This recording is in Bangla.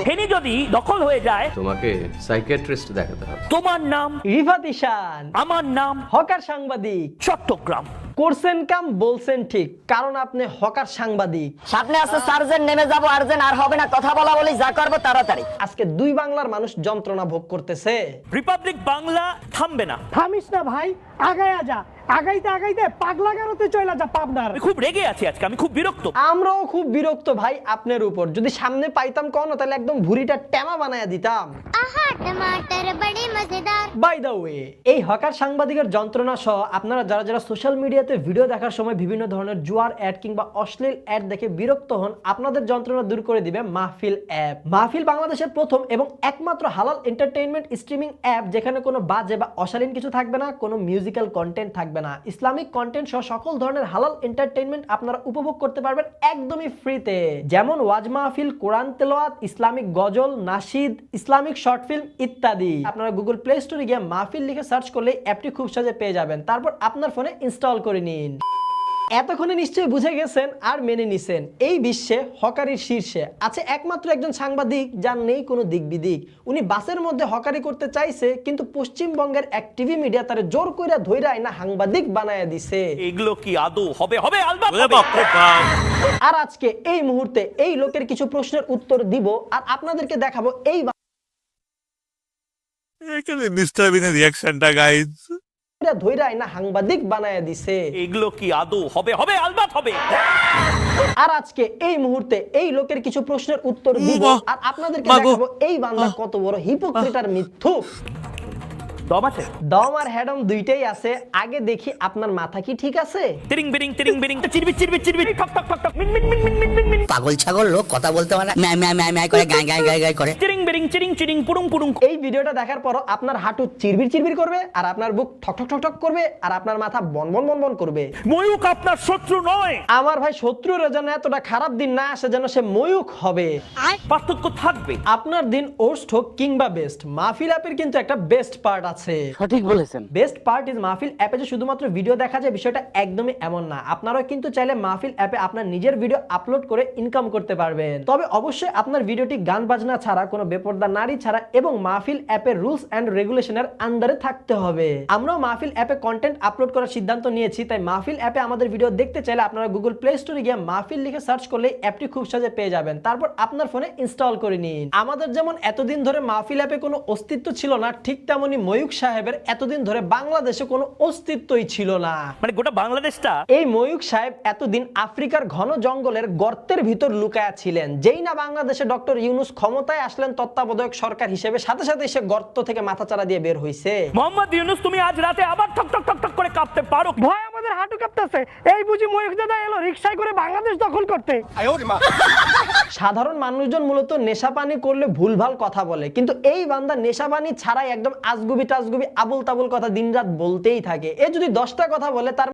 ফেনী যদি দখল হয়ে যায় তোমাকে সাইকিয়াট্রিস্ট দেখাতে হবে। তোমার নাম রিফাত ঈশান, আমার নাম হকার সাংবাদিক। চট্টগ্রাম। করছেন কাম বলছেন ঠিক, কারণ আপনি হকার সাংবাদিক। সামনে আছে সার্জেন্ট, নেমে যাব আর্জেন্ট, আর হবে না কথা বলা বলি, যা করবো তাড়াতাড়ি। আজকে দুই বাংলার মানুষ যন্ত্রণা ভোগ করতেছে। রিপাবলিক বাংলা থামবে না। থামিস না ভাই, আগায়া যা। আগাইতে আগাইতে পাগলা গারোতে চইলা যা পাবনার। আমি খুব রেগে আছি আজকে, আমি খুব বিরক্ত। আমরাও খুব বিরক্ত ভাই আপনার উপর। যদি সামনে পাইতাম কোন, তাহলে একদম ভুরিটা টেমা বানায়া দিতাম। आहा टमाटर बड़े मजेदार। বাই দ্য ওয়ে, এই হকার সাংবাদিকের যন্ত্রণা সহ আপনারা যারা যারা সোশ্যাল মিডিয়াতে ভিডিও দেখার সময় বিভিন্ন ধরনের জুয়ার অ্যাড কিংবা অশ্লীল অ্যাড দেখে বিরক্ত হন, আপনাদের যন্ত্রণা দূর করে দিবে মাহফিল অ্যাপ। মাহফিল বাংলাদেশের প্রথম এবং একমাত্র হালাল এন্টারটেইনমেন্ট স্ট্রিমিং অ্যাপ, যেখানে কোনো বাজে বা অশালীন কিছু থাকবে না, কোনো মিউজিক্যাল কন্টেন্ট থাকবে না, ইসলামিক কন্টেন্ট সহ সকল ধরনের হালাল এন্টারটেইনমেন্ট আপনারা উপভোগ করতে পারবেন একদমই ফ্রিতে। যেমন ওয়াজ মাহফিল, কোরআন তেলাওয়াত, ইসলামিক গজল, নাশিদ, ইসলামিক শর্ট ফিল্ম ইত্যাদি। আপনারা গুগল প্লে স্টোরে গিয়ে মাহফিল লিখে সার্চ করলে অ্যাপটি খুব সহজে পেয়ে যাবেন। তারপর আপনার ফোনে ইনস্টল করে নিন। এতক্ষণে নিশ্চয়ই বুঝে গেছেন আর মেনে নিছেন, এই বিশ্বে হকারির শীর্ষে আছে একমাত্র একজন সাংবাদিক যার নেই কোনো দিক বিদিক। উনি বাসের মধ্যে হকারি করতে চাইছে, কিন্তু পশ্চিমবঙ্গের এক টিভি মিডিয়া তারে জোর কইরা ধইরা আইনা সাংবাদিক বানায়া দিছে। এগুলো কি আদৌ হবে? হবে আলবাত হবে। আর আজকে এই মুহূর্তে এই লোকের কিছু প্রশ্নের উত্তর দিব, আর আপনাদেরকে দেখাবো এই ডিস্টার্বিং রিঅ্যাকশনটা গাইস। ধইরা আইনা সাংবাদিক বানায়া দিছে। এগুলো কি আদৌ হবে? হবে আলবাত হবে। আর আজকে এই মুহূর্তে এই লোকের কিছু প্রশ্নের উত্তর দিব, আর আপনাদেরকে দেখাবো এই বান্দা কত বড় হিপোক্রিট আর মিথ্যুক। দম আছে? দম আর হেডম দুইটাই আছে। আগে দেখি আপনার মাথা কি ঠিক আছে? তিরিং বিরিং তিরিং বিরিং চিরবির চিরবির চিরবির ঠক ঠক ঠক ঠক মিন মিন মিন মিন মিন মিন মিন। পাগল ছাগল লোক, কথা বলতে পারে না, ম্যাঁ ম্যাঁ ম্যাঁ ম্যাঁ করে গায় গায় গায় গায় করে। চিরিং বিরিং চিরিং চিরিং পুরুং পুরুং। এই ভিডিওটা দেখার পর আপনার হাঁটু চিরবির চিরবির করবে, আর আপনার বুক ঠক ঠক ঠক ঠক করবে, আর আপনার মাথা বন বন বন বন করবে। ময়ূক আপনার শত্রু নয়। আমার ভাই শত্রুর যেন এতটা খারাপ দিন না আসে যেন সে ময়ূক হবে। পার্থক্য থাকবে। আপনার দিন ওর্স্ট হোক কিংবা বেস্ট, মাহফিল অ্যাপের কিন্তু একটা বেস্ট পার্ট আছে। সঠিক বলেছেন। বেস্ট পার্ট ইজ মাহফিল অ্যাপে যে শুধুমাত্র ভিডিও দেখা যায়, বিষয়টা একদমই এমন না। আপনারাও কিন্তু চাইলে মাহফিল অ্যাপে আপনার নিজের ভিডিও আপলোড করে ইনকাম করতে পারবেন। তবে অবশ্যই আপনার ভিডিওটি গান বাজনা ছাড়া, কোনো বেপরদা নারী ছাড়া এবং মাহফিল অ্যাপের রুলস এন্ড রেগুলেশনের আন্ডারে থাকতে হবে। আমরাও মাহফিল অ্যাপে কন্টেন্ট আপলোড করার সিদ্ধান্ত নিয়েছি, তাই মাহফিল অ্যাপে আমাদের ভিডিও দেখতে চাইলে আপনারা গুগল প্লে স্টোরে গিয়ে মাহফিল লিখে সার্চ করলে অ্যাপটি খুব সহজে পেয়ে যাবেন। তারপর আপনার ফোনে ইনস্টল করে নিন। আমাদের যেমন এতদিন ধরে মাহফিল অ্যাপে কোনো অস্তিত্ব ছিল না, ঠিক তেমনি ময়ূক সাহেবের এতদিন ধরে বাংলাদেশে কোনো অস্তিত্বই ছিল না। মানে গোটা বাংলাদেশটা। এই ময়ূক সাহেব এতদিন আফ্রিকার ঘন জঙ্গলের গর্তের ভিতর লুকায়া ছিলেন। যেই না বাংলাদেশে ডক্টর ইউনূস ক্ষমতায় আসলেন তত্ত্বাবধায়ক সরকার হিসেবে, সাথে সাথে সে গর্ত থেকে মাথাচাড়া দিয়ে বের হইছে। মোহাম্মদ ইউনূস, তুমি আজ রাতে আবার ঠক ঠক ঠক ঠক করে কাঁপতে পারো? ভয় আমাদের হাঁটু কাঁপতেছে। এই বুঝি ময়ূক দাদা এলো রিকশায় করে বাংলাদেশ দখল করতে। সাধারণ মানুষজন মূলত নেশা পানি করলে ভুলভাল কথা বলে, কিন্তু এই বান্দা নেশা পানি ছাড়াই একদম আজগুবি টাজগুবি আবুল তাবুল কথা দিনরাত বলতেই থাকে। এ যদি 10টা কথা বলে, তার